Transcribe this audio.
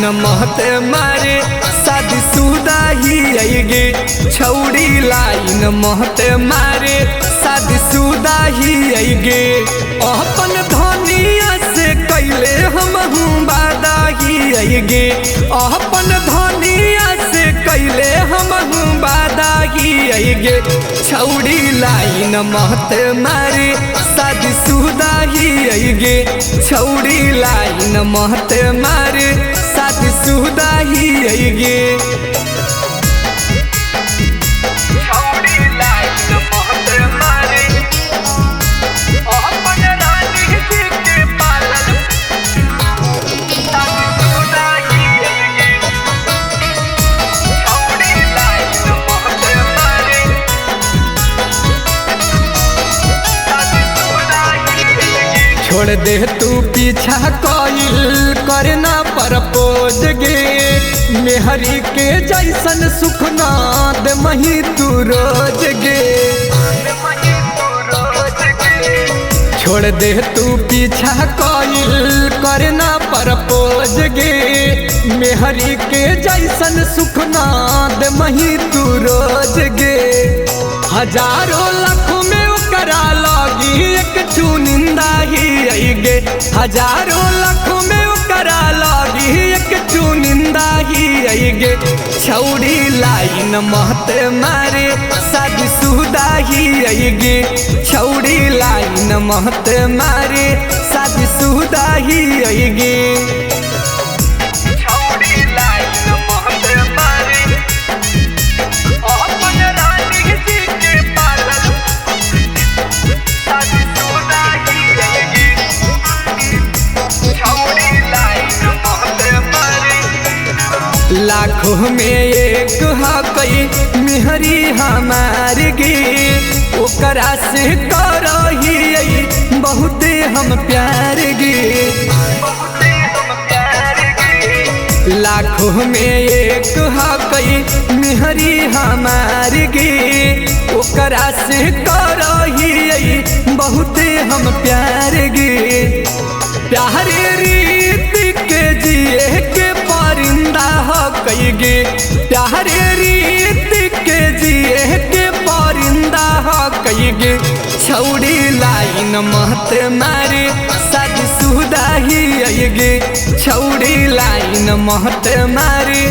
Line महत मारे शादी शुदा ही आएगे। छौड़ी लाइन महत मारे शादी शुदा ही आएगे। अपन धनिया से कैले हम वादा ही आएगे। अपन धनिया से कैले हम वादा ही आएगे। छौड़ी लाइन महत मारे शादी शुदा ही आएगे। छौड़ी लाइन महत मारे शादी शुदा ही आएगे। छोड़ दे तू पीछा कोइल करना परपोज गे। मेहरी के जैसन सुख ना दे मही तू रोज गे। छोड़ दे तू पीछा कोइल करना परपोज गे। मेहरी के जैसन सुख ना दे मही तू रोज गे। हजारों लाखों में करा लगी एक चुनिंदा ही आएगे। हजारों लाखों में करा लगी एक चुनिंदा ही आएगे। छौड़ी लाइन महत मारे शादी शुदा ही आएगे। छौड़ी लाइन महत मारे शादी शुदा ही आएगे। लाखों में एक हकई मेहरी हमार गे। ओकरा से करही बहुते हम प्यार गे। लाखों में एक हकई मेहरी हमार गे। ओकरा से करही बहुते हम प्यार गे। प्यारे रीत के जिए के परिंदा कईगे। प्यारे रीत के जिए के परिंदा कईगे। छौड़ी लाइन महत मारे शादी शुदा ही आएगे। छौड़ी लाइन महत मारे